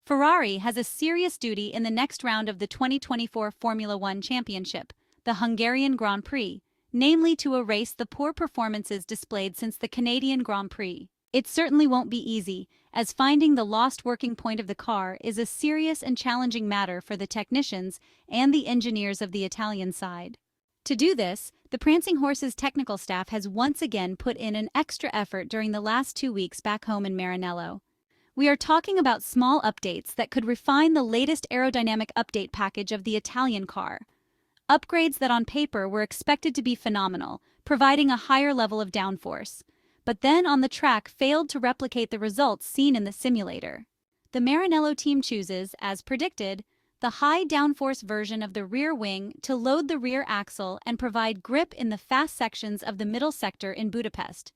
Ferrari has a serious duty in the next round of the 2024 Formula One Championship, the Hungarian Grand Prix, namely to erase the poor performances displayed since the Canadian Grand Prix. It certainly won't be easy, as finding the lost working point of the car is a serious and challenging matter for the technicians and the engineers of the Italian side. To do this, the Prancing Horse's technical staff has once again put in an extra effort during the last 2 weeks back home in Maranello. We are talking about small updates that could refine the latest aerodynamic update package of the Italian car. Upgrades that on paper were expected to be phenomenal, providing a higher level of downforce, but then on the track failed to replicate the results seen in the simulator. The Maranello team chooses, as predicted, the high downforce version of the rear wing to load the rear axle and provide grip in the fast sections of the middle sector in Budapest.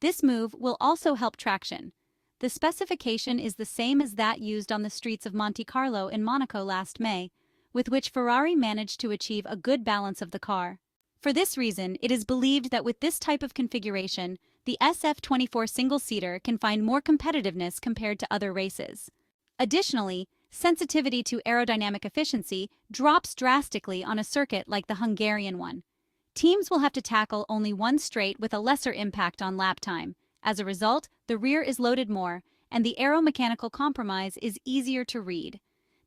This move will also help traction. The specification is the same as that used on the streets of Monte Carlo in Monaco last May, with which Ferrari managed to achieve a good balance of the car. For this reason, it is believed that with this type of configuration, the SF-24 single-seater can find more competitiveness compared to other races. Additionally, sensitivity to aerodynamic efficiency drops drastically on a circuit like the Hungarian one. Teams will have to tackle only one straight with a lesser impact on lap time. As a result, the rear is loaded more, and the aeromechanical compromise is easier to read.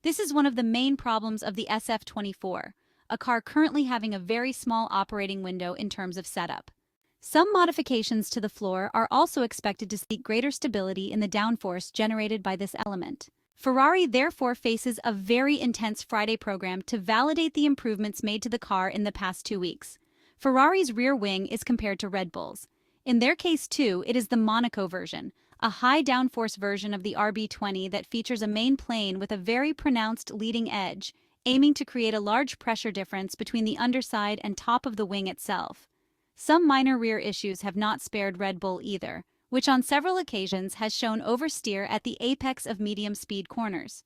This is one of the main problems of the SF-24, a car currently having a very small operating window in terms of setup. Some modifications to the floor are also expected to seek greater stability in the downforce generated by this element. Ferrari therefore faces a very intense Friday program to validate the improvements made to the car in the past 2 weeks. Ferrari's rear wing is compared to Red Bull's. In their case too, it is the Monaco version, a high downforce version of the RB20 that features a main plane with a very pronounced leading edge, aiming to create a large pressure difference between the underside and top of the wing itself. Some minor rear issues have not spared Red Bull either, which on several occasions has shown oversteer at the apex of medium-speed corners.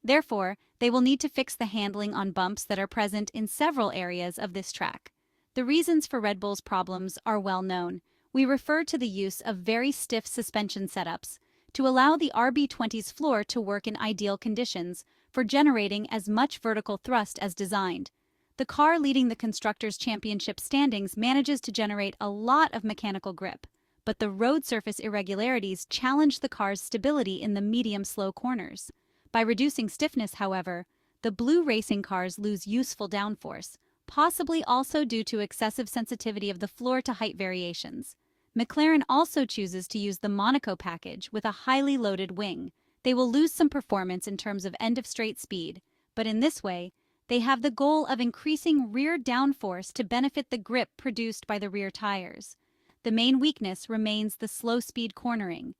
Therefore, they will need to fix the handling on bumps that are present in several areas of this track. The reasons for Red Bull's problems are well known. We refer to the use of very stiff suspension setups to allow the RB20's floor to work in ideal conditions for generating as much vertical thrust as designed. The car leading the Constructors' Championship standings manages to generate a lot of mechanical grip, but the road surface irregularities challenge the car's stability in the medium-slow corners. By reducing stiffness, however, the blue racing cars lose useful downforce, possibly also due to excessive sensitivity of the floor to height variations. McLaren also chooses to use the Monaco package with a highly loaded wing. They will lose some performance in terms of end-of-straight speed, but in this way, they have the goal of increasing rear downforce to benefit the grip produced by the rear tires. The main weakness remains the slow-speed cornering.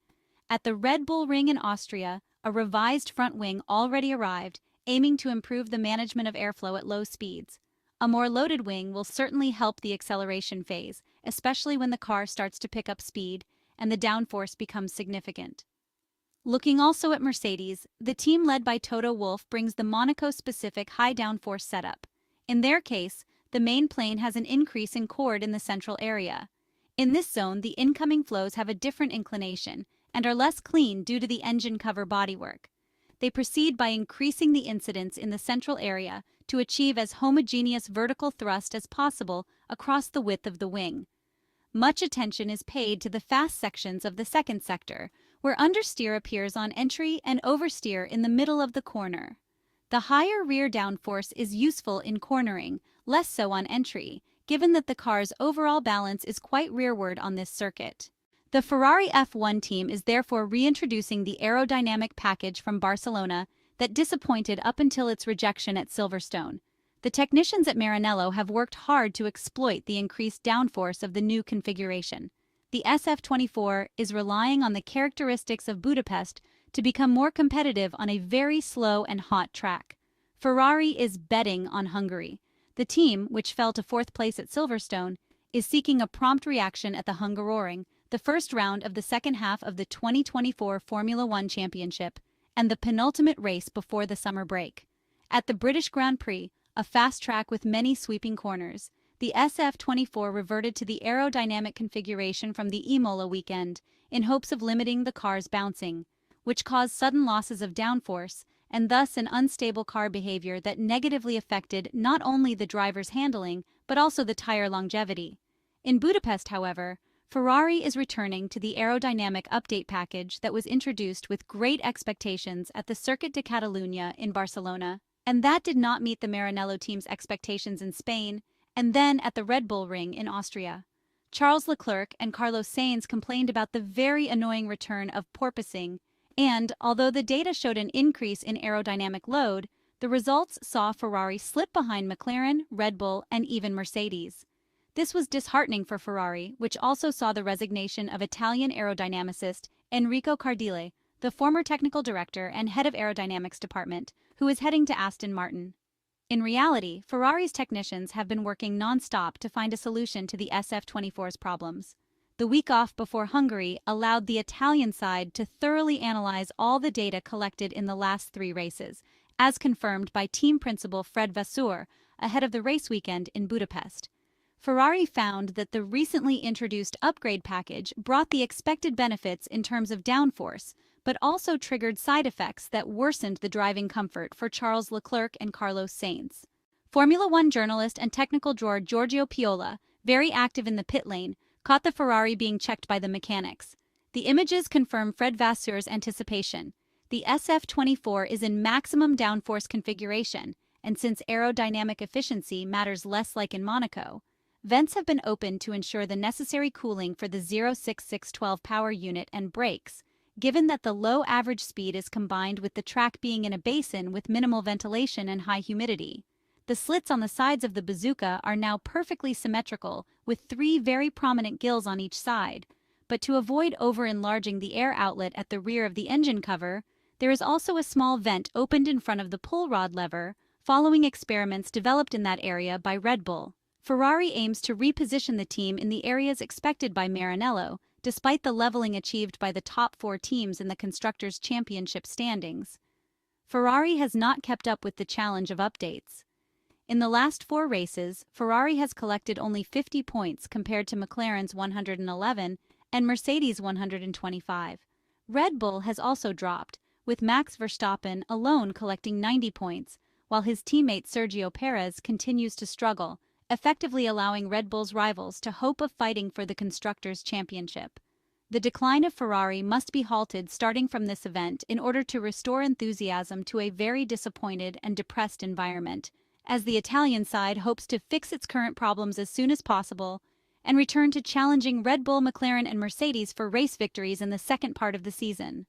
At the Red Bull Ring in Austria, a revised front wing already arrived, aiming to improve the management of airflow at low speeds. A more loaded wing will certainly help the acceleration phase, especially when the car starts to pick up speed and the downforce becomes significant. Looking also at Mercedes, the team led by Toto Wolff brings the Monaco-specific high downforce setup. In their case, the main plane has an increase in chord in the central area. In this zone, the incoming flows have a different inclination and are less clean due to the engine cover bodywork. They proceed by increasing the incidence in the central area to achieve as homogeneous vertical thrust as possible across the width of the wing. Much attention is paid to the fast sections of the second sector, where understeer appears on entry and oversteer in the middle of the corner. The higher rear downforce is useful in cornering, less so on entry, given that the car's overall balance is quite rearward on this circuit. The Ferrari F1 team is therefore reintroducing the aerodynamic package from Barcelona that disappointed up until its rejection at Silverstone. The technicians at Maranello have worked hard to exploit the increased downforce of the new configuration. The SF-24 is relying on the characteristics of Budapest to become more competitive on a very slow and hot track. Ferrari is betting on Hungary. The team, which fell to 4th place at Silverstone, is seeking a prompt reaction at the Hungaroring, the first round of the second half of the 2024 Formula One Championship, and the penultimate race before the summer break. At the British Grand Prix, a fast track with many sweeping corners, the SF-24 reverted to the aerodynamic configuration from the Imola weekend in hopes of limiting the car's bouncing. which caused sudden losses of downforce and thus an unstable car behavior that negatively affected not only the driver's handling but also the tire longevity. In Budapest, however, Ferrari is returning to the aerodynamic update package that was introduced with great expectations at the Circuit de Catalunya in Barcelona, and that did not meet the Maranello team's expectations in Spain and then at the Red Bull Ring in Austria. Charles Leclerc and Carlos Sainz complained about the very annoying return of porpoising, and although the data showed an increase in aerodynamic load, the results saw Ferrari slip behind McLaren, Red Bull, and even Mercedes. This was disheartening for Ferrari, which also saw the resignation of Italian aerodynamicist Enrico Cardile, the former technical director and head of aerodynamics department, who is heading to Aston Martin. In reality, Ferrari's technicians have been working non-stop to find a solution to the SF-24's problems. The week off before Hungary allowed the Italian side to thoroughly analyze all the data collected in the last 3 races, as confirmed by team principal Fred Vasseur ahead of the race weekend in Budapest. Ferrari found that the recently introduced upgrade package brought the expected benefits in terms of downforce, but also triggered side effects that worsened the driving comfort for Charles Leclerc and Carlos Sainz. Formula One journalist and technical drawer Giorgio Piola, very active in the pit lane, caught the Ferrari being checked by the mechanics. The images confirm Fred Vasseur's anticipation. The SF-24 is in maximum downforce configuration, and since aerodynamic efficiency matters less like in Monaco, vents have been opened to ensure the necessary cooling for the 06612 power unit and brakes, given that the low average speed is combined with the track being in a basin with minimal ventilation and high humidity. The slits on the sides of the bazooka are now perfectly symmetrical, with 3 very prominent gills on each side, but to avoid over-enlarging the air outlet at the rear of the engine cover, there is also a small vent opened in front of the pull rod lever, following experiments developed in that area by Red Bull. Ferrari aims to reposition the team in the areas expected by Maranello, despite the leveling achieved by the top 4 teams in the Constructors' Championship standings. Ferrari has not kept up with the challenge of updates. In the last 4 races, Ferrari has collected only 50 points compared to McLaren's 111 and Mercedes' 125. Red Bull has also dropped, with Max Verstappen alone collecting 90 points, while his teammate Sergio Perez continues to struggle, effectively allowing Red Bull's rivals to hope of fighting for the Constructors' Championship. The decline of Ferrari must be halted starting from this event in order to restore enthusiasm to a very disappointed and depressed environment, as the Italian side hopes to fix its current problems as soon as possible and return to challenging Red Bull, McLaren, and Mercedes for race victories in the second part of the season.